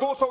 200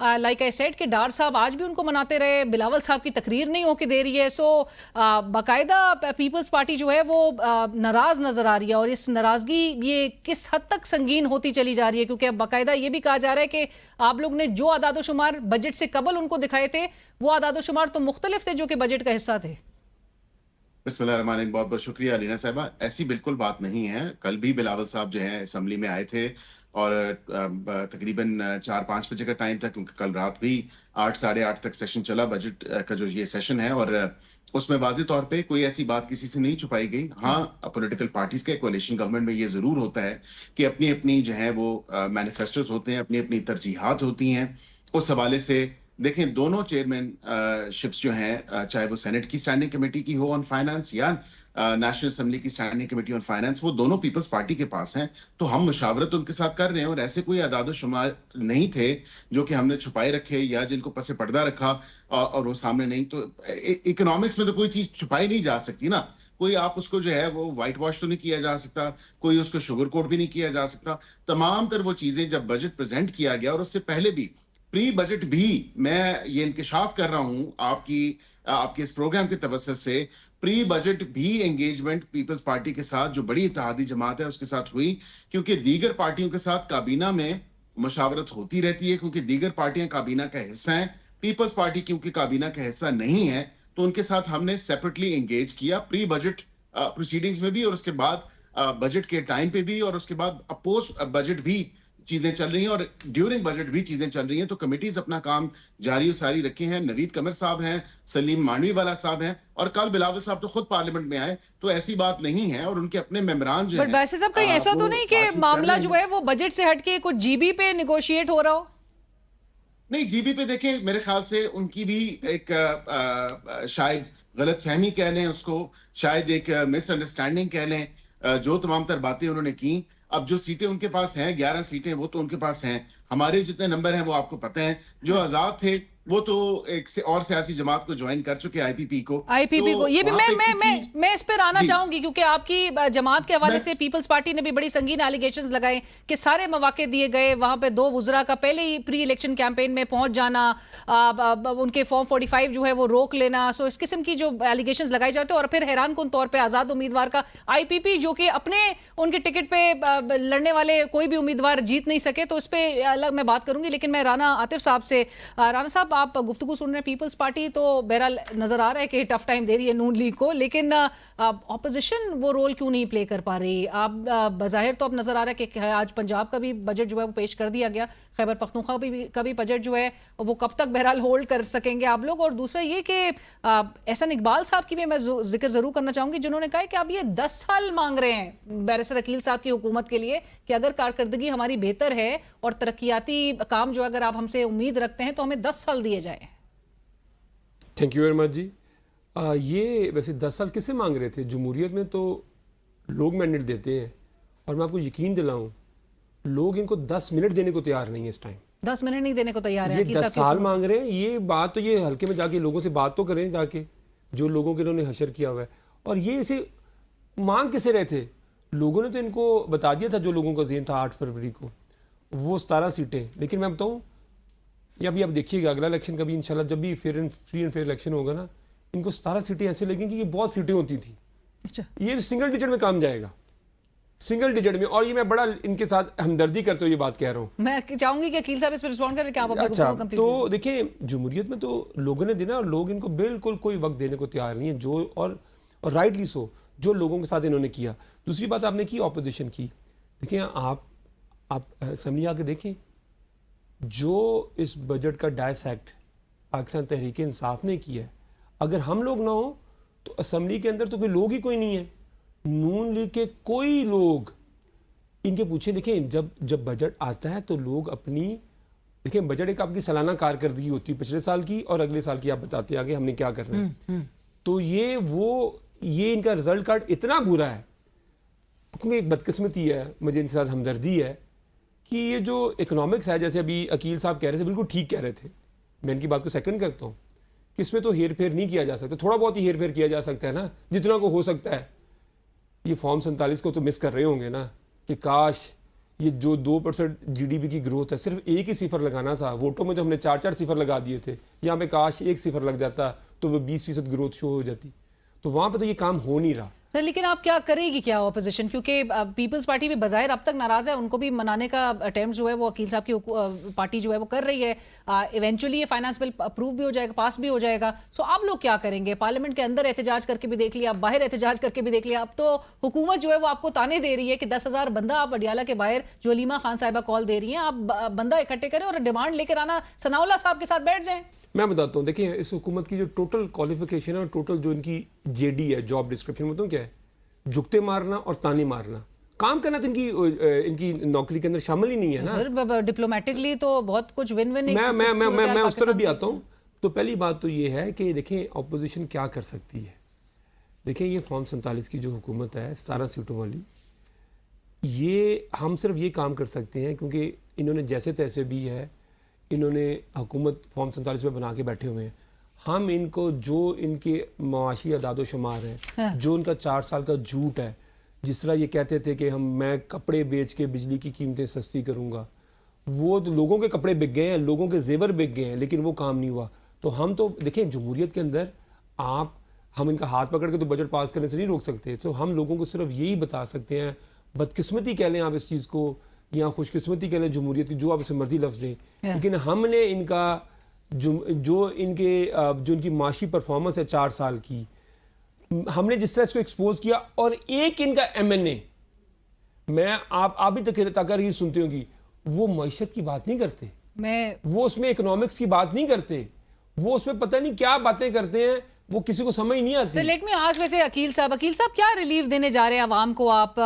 like I said کہ ڈار صاحب آج بھی ان کو مناتے رہے, بلاول صاحب کی تقریر نہیں ہو کے دے رہی ہے. سو باقاعدہ پیپلز پارٹی جو ہے وہ ناراض نظر آ رہی ہے, اور اس ناراضگی یہ کس حد تک سنگین ہوتی چلی جا رہی ہے, کیونکہ اب باقاعدہ یہ بھی کہا جا رہا ہے کہ آپ لوگ نے جو اعداد و شمار بجٹ سے قبل ان کو دکھائے تھے وہ اعداد و شمار تو مختلف تھے جو کہ بجٹ کا حصہ تھے. بسم اللہ الرحمن الرحیم. بہت بہت شکریہ علینا صاحبہ. ایسی بالکل بات نہیں ہے. کل بھی بلاول صاحب جو ہیں اسمبلی میں آئے تھے اور تقریباً 4-5 بجے کا ٹائم تھا, کیونکہ کل رات بھی 8-8:30 تک سیشن چلا بجٹ کا جو یہ سیشن ہے, اور اس میں واضح طور پہ کوئی ایسی بات کسی سے نہیں چھپائی گئی. ہاں, پولیٹیکل پارٹیز کے کولیشن گورنمنٹ میں یہ ضرور ہوتا ہے کہ اپنی اپنی جو ہے وہ مینیفیسٹوز ہوتے ہیں, اپنی اپنی ترجیحات ہوتی ہیں. اس حوالے سے دیکھیں دونوں چیئرمین شپس جو ہیں, چاہے وہ سینٹ کی اسٹینڈنگ کمیٹی کی ہو آن فائنانس یا نیشنل اسمبلی کی اسٹینڈنگ کمیٹی آن فائنانس, وہ دونوں پیپلز پارٹی کے پاس ہیں. تو ہم مشاورت ان کے ساتھ کر رہے ہیں, اور ایسے کوئی اعداد و شمار نہیں تھے جو کہ ہم نے چھپائے رکھے یا جن کو پس پردہ رکھا اور وہ سامنے نہیں. تو اکنامکس میں تو کوئی چیز چھپائی نہیں جا سکتی نا. کوئی آپ اس کو جو ہے وہ وائٹ واش تو نہیں کیا جا سکتا, کوئی اس کو شوگر کوٹ بھی نہیں کیا جا سکتا. تمام تر وہ چیزیں جب بجٹ پریزنٹ کیا گیا, اور اس سے پہلے بھی پری بجٹ بھی, میں یہ انکشاف کر رہا ہوں آپ کے اس پروگرام کے توسط سے, پری بجٹ بھی انگیجمنٹ پیپلز پارٹی کے ساتھ جو بڑی اتحادی جماعت ہے اس کے ساتھ ہوئی, کیونکہ دیگر پارٹیوں کے ساتھ کابینہ میں مشاورت ہوتی رہتی ہے, کیونکہ دیگر پارٹیاں کابینہ کا حصہ ہیں. پیپلز پارٹی کیونکہ کابینہ کا حصہ نہیں ہے تو ان کے ساتھ ہم نے سیپریٹلی انگیج کیا پری بجٹ پروسیڈنگز میں بھی, اور اس کے بعد بجٹ کے ٹائم پہ بھی, اور اس کے بعد پوسٹ بجٹ بھی چیزیں چل رہی ہیں, اور ڈیورنگ بجٹ بھی چیزیں چل رہی ہیں. تو کمیٹیز اپنا کام جاری و ساری رکھے ہیں. نوید قمر صاحب ہیں, سلیم مانوی والا صاحب ہیں, اور کل بلاول صاحب تو خود پارلیمنٹ میں آئے. تو ایسی بات نہیں ہے, اور ان کے اپنے ممبران جو ہیں. بٹ باسل صاحب کہیں ایسا تو نہیں کہ معاملہ جو ہے وہ بجٹ سے ہٹ کے کچھ جی بی پہ نیگوشیٹ ہو رہا ہو؟ نہیں, جی بی پہ دیکھیں میرے خیال سے ان کی بھی ایک شاید غلط فہمی کہہ لیں اس کو, شاید ایک مس انڈرسٹینڈنگ کہہ لیں. جو تمام تر باتیں انہوں نے کی, اب جو سیٹیں ان کے پاس ہیں 11 سیٹیں وہ تو ان کے پاس ہیں, ہمارے جتنے نمبر ہیں وہ آپ کو پتہ ہیں. جو آزاد تھے وہ تو ایک اور سیاسی جماعت کو جوائن کر چکے, آئی پی پی کو. یہ بھی میں اس پر آنا چاہوں گی, کیونکہ آپ کی جماعت کے حوالے سے پیپلز پارٹی نے بھی بڑی سنگین ایلیگیشنز لگائے کہ سارے مواقع دیے گئے, وہاں پہ 2 وزراء کا پہلے ہی پری الیکشن کیمپین میں پہنچ جانا, ان کے فارم 45 جو ہے وہ روک لینا. سو اس قسم کی جو ایلیگیشنز لگائی جاتے ہیں, اور پھر حیران کن طور پہ آزاد امیدوار کا آئی پی پی جو کہ اپنے ان کے ٹکٹ پہ لڑنے والے کوئی بھی امیدوار جیت نہیں سکے. تو اس پہ الگ میں بات کروں گی, لیکن میں رانا عاطف صاحب سے. رانا صاحب, آپ گفتگو سن رہے ہیں, پیپلز پارٹی تو بہرحال نظر آ رہا ہے کہ ٹف ٹائم دے رہی ہے نون لیگ کو, لیکن اپوزیشن وہ رول کیوں نہیں پلے کر پا رہی؟ آپ بظاہر تو اب نظر آ رہا ہے کہ آج پنجاب کا بھی بجٹ جو ہے وہ پیش کر دیا گیا, خیبر پختونخوا کا بھی بجٹ جو ہے وہ کب تک بہرحال ہولڈ کر سکیں گے آپ لوگ؟ اور دوسرا یہ کہ احسن اقبال صاحب کی بھی میں ذکر ضرور کرنا چاہوں گی, جنہوں نے کہا کہ آپ یہ 10 سال مانگ رہے ہیں بیرسٹر عقیل صاحب کی حکومت کے لیے کہ اگر کارکردگی ہماری بہتر ہے اور ترقیاتی کام جو اگر آپ ہم سے امید رکھتے ہیں تو ہمیں 10 سال دیے جائیں. تھینک یو ویری مچ جی. یہ ویسے 10 سال کس سے مانگ رہے تھے؟ جمہوریت میں تو لوگ مینڈیٹ دیتے ہیں, اور میں آپ کو یقین دلاؤں لوگ ان کو 10 منٹ دینے کو تیار نہیں ہے اس ٹائم. 10 منٹ نہیں دینے کو تیار ہے. یہ 10 سال مانگ رہے ہیں. یہ بات تو یہ ہلکے میں جا کے لوگوں سے بات تو کریں, جا کے جو لوگوں کے انہوں نے حشر کیا ہوا ہے. اور یہ اسے مانگ کسے رہے تھے؟ لوگوں نے تو ان کو بتا دیا تھا, جو لوگوں کا ذہن تھا 8 فروری کو, وہ 17 سیٹیں. لیکن میں بتاؤں, یہ ابھی آپ دیکھیے گا اگلا الیکشن کبھی انشاءاللہ جب بھی فری اینڈ فیئر الیکشن ہوگا نا, ان کو 17 سیٹیں ایسے لگیں گی کہ بہت سیٹیں ہوتی تھیں. اچھا, یہ سنگل ڈیجٹ میں کام جائے گا, سنگل ڈیجٹ میں. اور یہ میں بڑا ان کے ساتھ ہمدردی کرتے ہوئے یہ بات کہہ رہا ہوں. میں چاہوں گی کہ عقیل صاحب اس پر رسپونڈ کریں کہ آپ اپنا اچھا, کمپلیٹ. تو دیکھیں جمہوریت میں تو لوگوں نے دینا, اور لوگ ان کو بالکل کوئی وقت دینے کو تیار نہیں ہے, جو اور رائٹلی سو جو لوگوں کے ساتھ انہوں نے کیا. دوسری بات آپ نے کی اپوزیشن کی. دیکھیں آپ اسمبلی آ کے دیکھیں, جو اس بجٹ کا ڈائسیکٹ پاکستان تحریک انصاف نے کیا ہے, اگر ہم لوگ نہ ہوں تو اسمبلی کے اندر تو کوئی لوگ ہی کوئی نہیں ہے. نون لیگ کے کوئی لوگ ان کے پوچھیں. دیکھیں جب بجٹ آتا ہے تو لوگ اپنی, دیکھیں بجٹ ایک آپ کی سالانہ کارکردگی ہوتی ہے پچھلے سال کی, اور اگلے سال کی آپ بتاتے ہیں آگے ہم نے کیا کرنا ہے. تو یہ ان کا رزلٹ کارڈ اتنا برا ہے, کیونکہ ایک بدقسمتی ہے, مجھے ان کے ساتھ ہمدردی ہے کہ یہ جو اکنامکس ہے, جیسے ابھی عقیل صاحب کہہ رہے تھے, بالکل ٹھیک کہہ رہے تھے, میں ان کی بات کو سیکنڈ کرتا ہوں کہ اس میں تو ہیر پھیر نہیں کیا جا سکتا. تھوڑا بہت ہی ہیر پھیر کیا جا سکتا ہے نا, جتنا کو ہو سکتا ہے. یہ فارم 47 کو تو مس کر رہے ہوں گے نا, کہ کاش یہ جو 2% جی ڈی پی کی گروتھ ہے، صرف ایک ہی صفر لگانا تھا. ووٹوں میں تو ہم نے 4 صفر لگا دیے تھے. یہاں پہ کاش ایک صفر لگ جاتا تو وہ 20% گروتھ شو ہو جاتی. تو وہاں پہ تو یہ کام ہو نہیں رہا. سر لیکن آپ کیا کرے گی کیا اپوزیشن، کیونکہ پیپلز پارٹی بھی بظاہر اب تک ناراض ہے، ان کو بھی منانے کا اٹیمپٹ جو ہے وہ عقیل صاحب کی پارٹی جو ہے وہ کر رہی ہے. ایونچولی یہ فائنانس بل اپروو بھی ہو جائے گا، پاس بھی ہو جائے گا. سو آپ لوگ کیا کریں گے؟ پارلیمنٹ کے اندر احتجاج کر کے بھی دیکھ لیا، باہر احتجاج کر کے بھی دیکھ لیا. اب تو حکومت جو ہے وہ آپ کو تانے دے رہی ہے کہ 10,000 بندہ آپ اڈیالہ کے باہر، جو علیمہ خان صاحبہ کال دے رہی ہیں، آپ بندہ اکٹھے کریں اور ڈیمانڈ لے کر آنا ثناء اللہ صاحب کے ساتھ بیٹھ جائیں. میں بتاتا ہوں، دیکھیں اس حکومت کی جو ٹوٹل کوالیفیکیشن ہے اور ٹوٹل جو ان کی جے ڈی ہے، جاب ڈسکرپشن، بتاؤں کیا ہے؟ جھکتے مارنا اور تانے مارنا. کام کرنا تو ان کی نوکری کے اندر شامل ہی نہیں ہے نا. سر ڈپلومیٹکلی تو بہت کچھ ون ون. میں اس طرح بھی آتا ہوں. تو پہلی بات تو یہ ہے کہ دیکھیں اپوزیشن کیا کر سکتی ہے. دیکھیں یہ فارم 47 کی جو حکومت ہے 17 سیٹوں والی، یہ ہم صرف یہ کام کر سکتے ہیں کیونکہ انہوں نے جیسے تیسے بھی ہے، انہوں نے حکومت فارم 47 میں بنا کے بیٹھے ہوئے ہیں. ہم ان کو جو ان کے معاشی اعداد و شمار ہیں، جو ان کا 4 سال کا جھوٹ ہے، جس طرح یہ کہتے تھے کہ میں کپڑے بیچ کے بجلی کی قیمتیں سستی کروں گا، وہ تو لوگوں کے کپڑے بک گئے ہیں، لوگوں کے زیور بک گئے ہیں، لیکن وہ کام نہیں ہوا. تو ہم تو دیکھیں جمہوریت کے اندر ہم ان کا ہاتھ پکڑ کے تو بجٹ پاس کرنے سے نہیں روک سکتے. تو ہم لوگوں کو صرف یہی بتا سکتے ہیں، بدقسمتی کہہ لیں آپ اس چیز کو یا خوش قسمتی کہہ لیں جمہوریت کی، جو آپ اسے مرضی لفظ دیں، لیکن ہم نے ان کا جو ان کی معاشی پرفارمنس ہے 4 سال کی، ہم نے جس طرح اس کو ایکسپوز کیا. اور ایک ان کا ایم این اے، میں آپ بھی تقاریر سنتے ہوں گی، وہ معیشت کی بات نہیں کرتے، وہ اس میں اکنامکس کی بات نہیں کرتے، وہ اس میں پتہ نہیں کیا باتیں کرتے ہیں، وہ کسی کو سمجھ نہیں آتی. لیٹ می آسک ویسے عقیل صاحب کیا ریلیف دینے جا رہے ہیں عوام کو آپ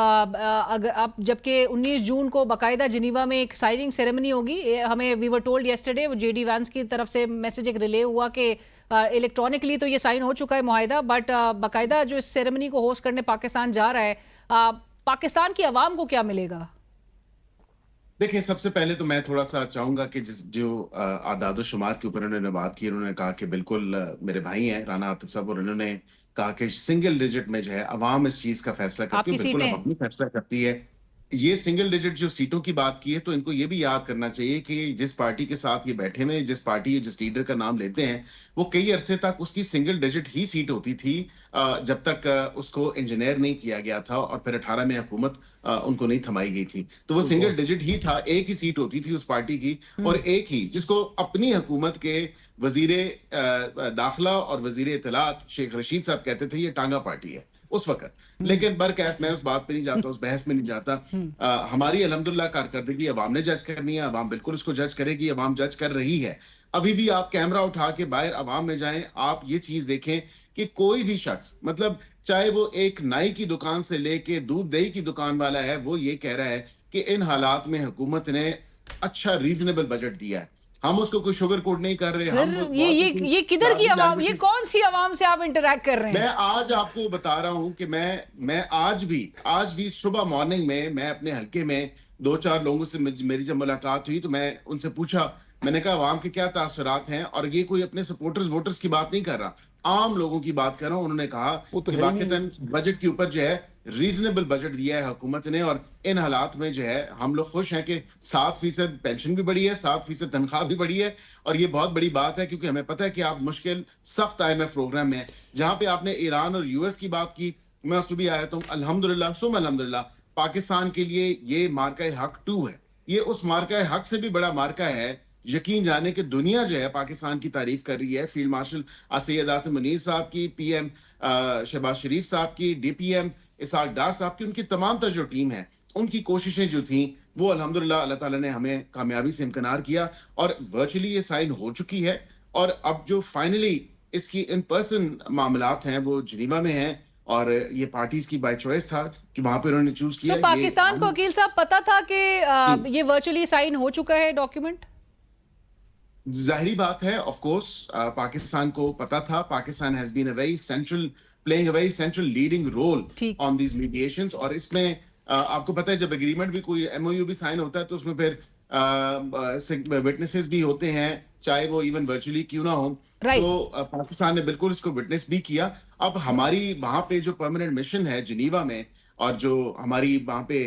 جبکہ 19 جون کو باقاعدہ جنیوا میں ایک سائننگ سیریمنی ہوگی. ہمیں we were told yesterday, J D Vance کی طرف سے میسج ایک ریلے ہوا کہ الیکٹرانکلی تو یہ سائن ہو چکا ہے معاہدہ، بٹ باقاعدہ جو اس سیریمنی کو ہوسٹ کرنے پاکستان جا رہا ہے، پاکستان کی عوام کو کیا ملے گا؟ دیکھیں سب سے پہلے تو میں تھوڑا سا چاہوں گا کہ جو اعداد و شمار کے اوپر انہوں نے بات کی، انہوں نے کہا کہ بالکل میرے بھائی ہیں رانا عاطف صاحب، اور انہوں نے کہا کہ سنگل ڈیجٹ میں جو ہے عوام اس چیز کا فیصلہ کرتی ہے. بالکل اپنی فیصلہ کرتی ہے. یہ سنگل ڈیجٹ جو سیٹوں کی بات کی ہے، تو ان کو یہ بھی یاد کرنا چاہیے کہ جس پارٹی کے ساتھ یہ بیٹھے ہوئے، جس لیڈر کا نام لیتے ہیں، وہ کئی عرصے تک اس کی سنگل ڈیجٹ ہی سیٹ ہوتی تھی جب تک اس کو انجینئر نہیں کیا گیا تھا، اور پھر 18 میں حکومت ان کو نہیں تھمائی گئی تھی. تو وہ سنگل ڈیجٹ ہی تھا، ایک ہی سیٹ ہوتی تھی اس پارٹی کی، اور ایک ہی جس کو اپنی حکومت کے وزیر داخلہ اور وزیر اطلاعات شیخ رشید صاحب کہتے تھے یہ ٹانگا پارٹی ہے اس وقت. لیکن برکیف میں اس بات پہ نہیں جاتا، اس بحث میں نہیں جاتا. ہماری الحمدللہ کارکردگی عوام نے جج کرنی ہے، عوام بالکل اس کو جج کرے گی، عوام جج کر رہی ہے. ابھی بھی آپ کیمرہ اٹھا کے باہر عوام میں جائیں، آپ یہ چیز دیکھیں کہ کوئی بھی شخص، مطلب چاہے وہ ایک نائی کی دکان سے لے کے دودھ دہی کی دکان والا ہے، وہ یہ کہہ رہا ہے کہ ان حالات میں حکومت نے اچھا ریزنیبل بجٹ دیا ہے. ہم اس کو کوئی شوگر کوٹ نہیں کر رہے. یہ کدھر کی عوام، یہ کون سی عوام سے آپ انٹریکٹ کر رہے ہیں؟ میں آج آپ کو بتا رہا ہوں کہ میں آج بھی صبح مارننگ میں اپنے حلقے میں 2-4 لوگوں سے میری جب ملاقات ہوئی تو میں ان سے پوچھا، میں نے کہا عوام کے کیا تاثرات ہیں، اور یہ کوئی اپنے سپورٹرز ووٹرز کی بات نہیں کر رہا، عام لوگوں کی بات کر رہا ہوں. انہوں نے کہا کہ واقعتاً بجٹ کے اوپر جو ہے ریزنیبل بجٹ دیا ہے حکومت نے، اور ان حالات میں جو ہے ہم لوگ خوش ہیں کہ 7% پینشن بھی بڑھی ہے، 7% تنخواہ بھی بڑھی ہے. اور یہ بہت بڑی بات ہے کیونکہ ہمیں پتہ ہے کہ آپ مشکل سخت IMF پروگرام میں، جہاں پہ آپ نے ایران اور US کی بات کی، میں اس پہ بھی آیا ہوں. الحمدللہ ثم الحمدللہ پاکستان کے لیے یہ مارکہ حق 2 ہے. یہ اس مارکہ حق سے بھی بڑا مارکہ ہے. یقین جانے کہ دنیا جو ہے پاکستان کی تعریف کر رہی ہے. فیلڈ مارشل سید عاصم منیر صاحب کی، PM شہباز شریف صاحب کی، DPM اسحاق ڈار صاحب کی، ان کی تمام جو ٹیم ہے، ان کی کوششیں جو تھیں وہ الحمدللہ اللہ تعالیٰ نے ہمیں کامیابی سے امکنار کیا، اور ورچولی یہ سائن ہو چکی ہے. اور اب جو فائنلی اس کی ان پرسن معاملات ہیں وہ جنیوا میں ہیں، اور یہ پارٹیز کی بائی چوائس تھا کہ وہاں پہ انہوں نے چوز کیا. پاکستان کو عقیل صاحب پتا تھا کہ یہ ورچولی سائن ہو چکا ہے ڈاکیومنٹ؟ ظاہری بات ہے، آف کورس پاکستان کو پتا تھا. Pakistan has been playing a very central leading role on these mediations. اور اس میں آپ کو پتا ہے جب اگریمنٹ بھی کوئی MOU بھی سائن ہوتا ہے تو اس میں پھر وٹنسز بھی ہوتے ہیں، چاہے وہ ایون ورچولی کیوں نہ ہوں. تو پاکستان نے بالکل اس کو وٹنس بھی کیا. اب ہماری وہاں پہ جو پرماننٹ مشن ہے جنیوا میں، اور جو ہماری وہاں پہ